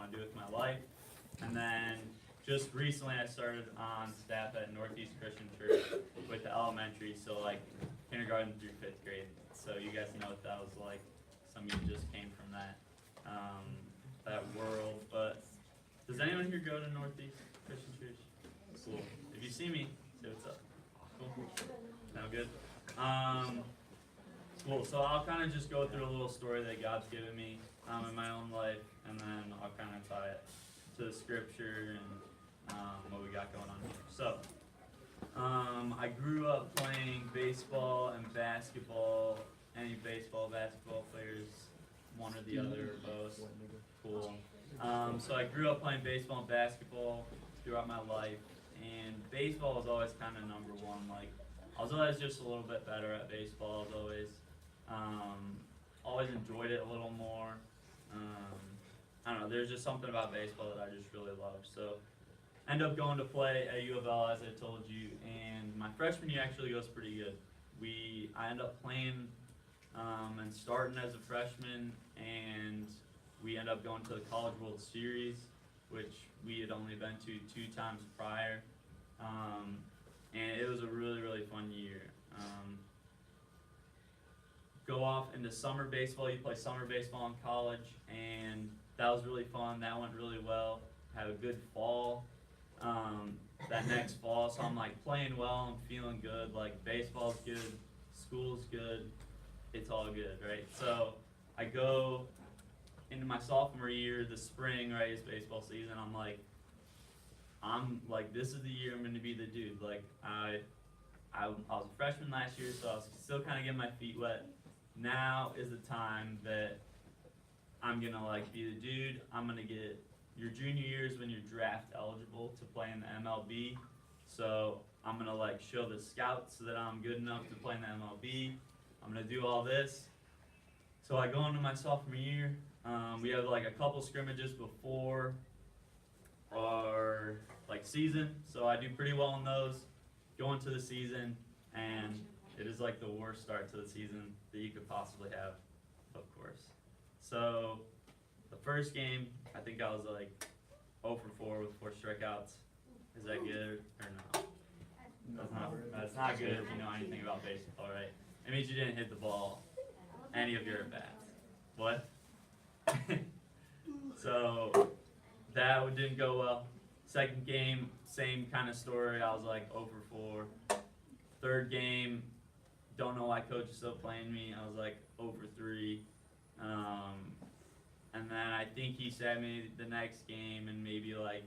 want to do with my life. And then just recently I started on staff at Northeast Christian Church with the elementary, so like kindergarten through 5th grade. So you guys know what that was like. Some of you just came from that world. But does anyone here go to Northeast Christian Church? Cool. If you see me, say what's up. Cool. Sound good? Cool. So I'll kind of just go through a little story that God's given me in my own life, and then I'll kind of tie it to the scripture and what we got going on here. So I grew up playing baseball and basketball. Any baseball, basketball players, one or the other, or both. Cool. So I grew up playing baseball and basketball throughout my life, and baseball was always kind of number one. Like, I was always just a little bit better at baseball. I was always enjoyed it a little more. I don't know, there's just something about baseball that I just really loved. So end up going to play at U of L, as I told you, and my freshman year actually goes pretty good. I end up playing and starting as a freshman, and we end up going to the College World Series, which we had only been to 2 times prior, and it was a really, really fun year. Go off into summer baseball. You play summer baseball in college, and that was really fun. That went really well. Had a good fall that next fall, so I'm like playing well. I'm feeling good. Like, baseball's good, school's good, it's all good, right? So I go into my sophomore year, the spring, right, is baseball season. I'm like, this is the year I'm going to be the dude. Like, I was a freshman last year, so I was still kind of getting my feet wet. Now is the time that I'm going to, like, be the dude. I'm going to get, your junior year is when you're draft eligible to play in the MLB. So I'm going to, like, show the scouts that I'm good enough to play in the MLB. I'm going to do all this. So I go into my sophomore year. We have, like, a couple scrimmages before our, like, season. So I do pretty well in those. Go into the season, and it is like the worst start to the season that you could possibly have, of course. So the first game, I think I was like 0 for 4 with 4 strikeouts. Is that good or no? That's not good if you know anything about baseball, right? It means you didn't hit the ball any of your at-bats. What? So that didn't go well. Second game, same kind of story. I was like 0 for 4. Third game, don't know why coach is still playing me. I was like 0 for 3. And then I think he sat me the next game and maybe like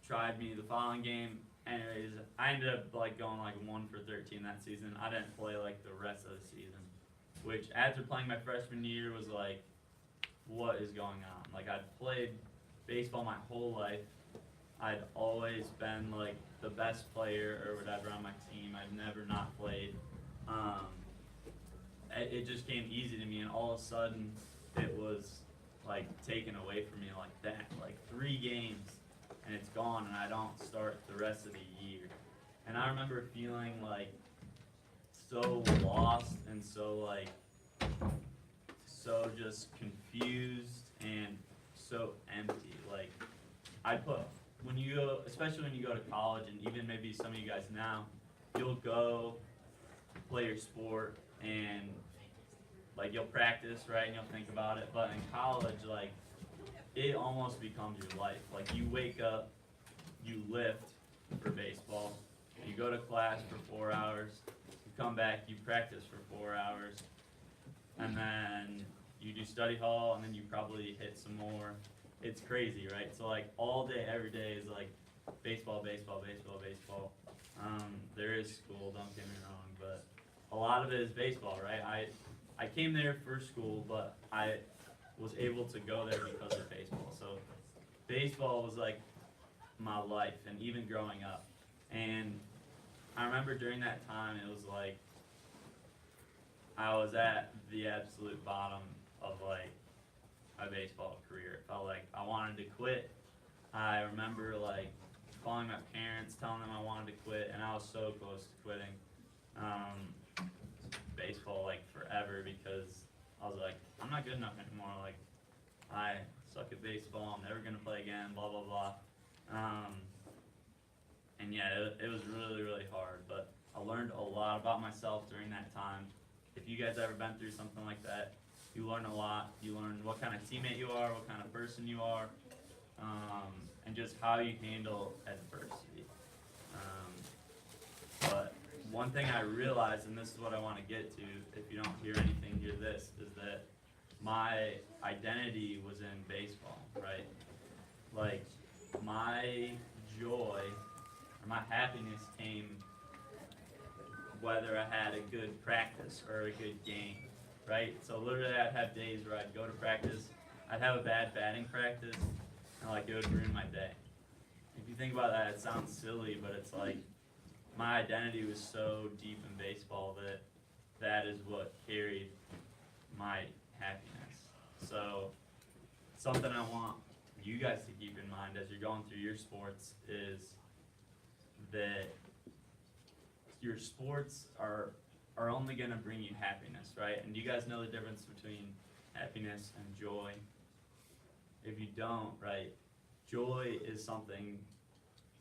tried me the following game. Anyways, I ended up like going like 1 for 13 that season. I didn't play like the rest of the season, which after playing my freshman year was like, what is going on? Like, I'd played baseball my whole life. I'd always been like the best player or whatever on my team. I'd never not played. It just came easy to me, and all of a sudden it was like taken away from me like that. Like 3 games and it's gone, and I don't start the rest of the year. And I remember feeling like so lost and so just confused and so empty. Like, especially when you go to college, and even maybe some of you guys now, you'll go play your sport and like you'll practice, right, and you'll think about it. But in college, like, it almost becomes your life. Like, you wake up, you lift for baseball, you go to class for 4 hours, you come back, you practice for 4 hours, and then you do study hall, and then you probably hit some more. It's crazy, right? So like all day, every day is like baseball, baseball, baseball, baseball. There is school, don't get me wrong, but a lot of it is baseball, right? I came there for school, but I was able to go there because of baseball. So baseball was like my life, and even growing up. And I remember during that time, it was like I was at the absolute bottom of like my baseball career. It felt like I wanted to quit. I remember like calling my parents, telling them I wanted to quit, and I was so close to quitting baseball like forever, because I was like, I'm not good enough anymore. Like, suck at baseball, I'm never gonna play again, blah blah blah. And yeah, it was really really hard, but I learned a lot about myself during that time. If you guys ever been through something like that, you learn a lot. You learn what kind of teammate you are, what kind of person you are, and just how you handle adversity. But one thing I realized, and this is what I want to get to, if you don't hear anything, hear this, is that my identity was in baseball, right? Like, my joy, or my happiness came whether I had a good practice or a good game, right? So literally I'd have days where I'd go to practice, I'd have a bad batting practice, and like it would ruin my day. If you think about that, it sounds silly, but it's like my identity was so deep in baseball that that is what carried my happiness. So something I want you guys to keep in mind as you're going through your sports is that your sports are only going to bring you happiness, right? And do you guys know the difference between happiness and joy? If you don't, right, joy is something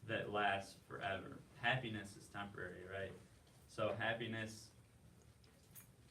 that lasts forever. Happiness is temporary, right? So happiness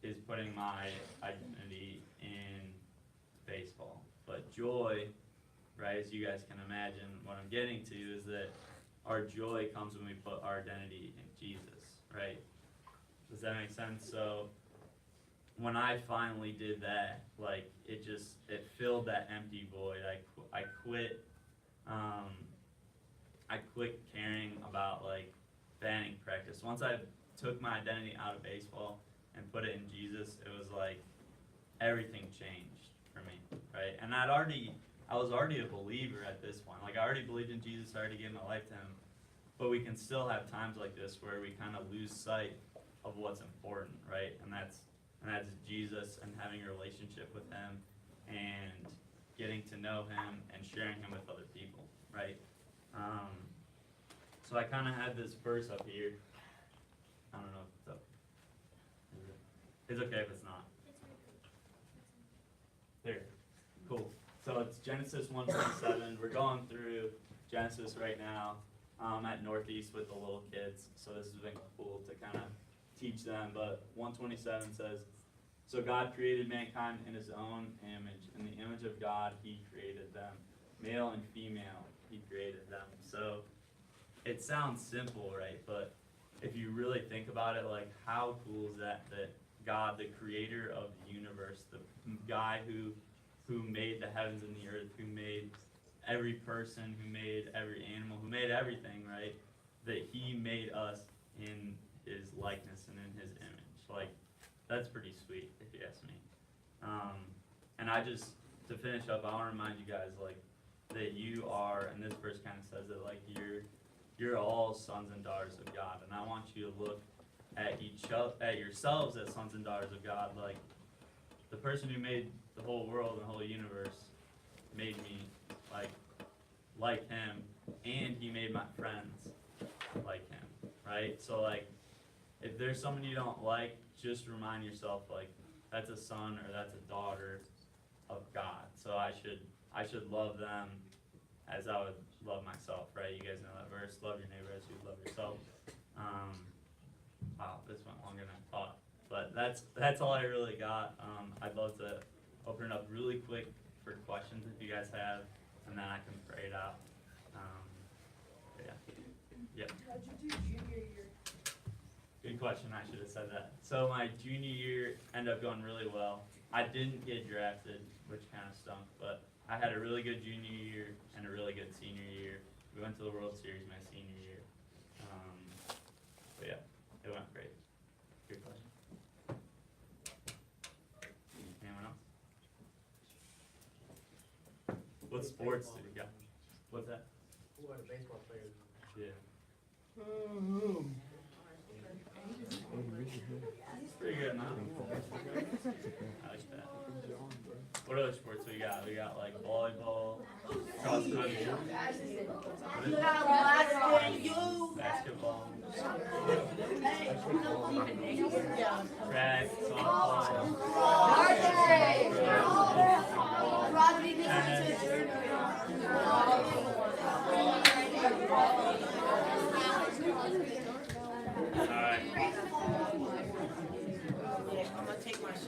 is putting my identity in baseball. But joy, right, as you guys can imagine, what I'm getting to is that our joy comes when we put our identity in Jesus, right? Does that make sense? So when I finally did that, like it filled that empty void. I quit caring about like batting practice. Once I took my identity out of baseball and put it in Jesus, it was like everything changed for me, right? And I was already a believer at this point. Like I already believed in Jesus, I already gave my life to him. But we can still have times like this where we kind of lose sight of what's important, right? And that's Jesus and having a relationship with him and getting to know him and sharing him with other people, right? So I kind of had this verse up here. I don't know if it's up. It's okay if it's not. There. Cool. So it's Genesis 1:27. We're going through Genesis right now at Northeast with the little kids. So this has been cool to kind of teach them. But 1:27 says, "So God created mankind in his own image. In the image of God, he created them. Male and female, he created them." So it sounds simple, right? But if you really think about it, like how cool is that God, the creator of the universe, the guy who made the heavens and the earth, who made every person, who made every animal, who made everything, right? That he made us in his likeness and in his image. Like, that's pretty sweet, if you ask me. And to finish up, I want to remind you guys, like, that you are, and this verse kind of says it, like, you're all sons and daughters of God. And I want you to look at yourselves as sons and daughters of God. Like, the person who made the whole world and the whole universe made me like him, and he made my friends like him, right? So like, if there's someone you don't like, just remind yourself like that's a son or that's a daughter of God. So I should love them as I would love myself, right? You guys know that verse, love your neighbor as you love yourself. Wow, this went longer than I thought. But that's all I really got. I'd love to open it up really quick for questions if you guys have, and then I can pray it out. Yeah. How'd you do junior year? Good question. I should have said that. So my junior year ended up going really well. I didn't get drafted, which kind of stunk, but I had a really good junior year and a really good senior year. We went to the World Series my senior year. But yeah, it went great. Good question. Anyone else? What sports do you got? What's that? Who are the baseball players? Yeah. Pretty good, huh? I like that. What other sports we got? We got like volleyball, cross country, basketball, track, softball, Alright.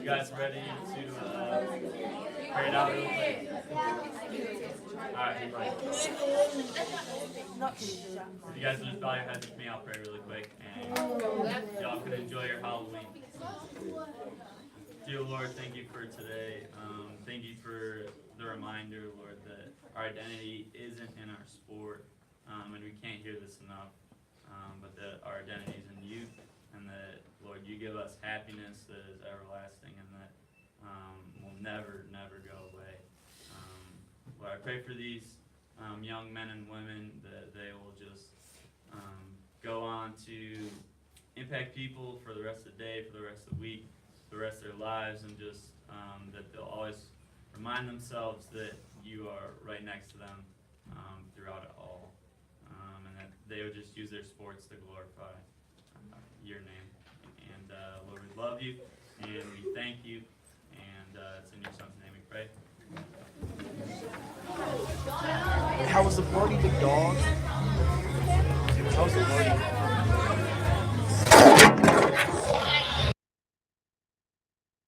You guys ready to pray it out real quick? Alright. You guys just bow your heads with me, I'll pray really quick, and y'all can enjoy your Halloween. Dear Lord, thank you for today. Thank you for the reminder, Lord, that our identity isn't in our sport, and we can't hear this enough, but that our identity is in you, and that, Lord, you give us happiness that is everlasting, and that will never, never go away. Lord, I pray for these young men and women that they will just go on to impact people for the rest of the day, for the rest of the week, for the rest of their lives, and just that they'll always remind themselves that you are right next to them throughout it all, and that they would just use their sports to glorify your name. And Lord, we love you, and we thank you, and it's in your son's name we pray. How was the party, big dog? How was the party?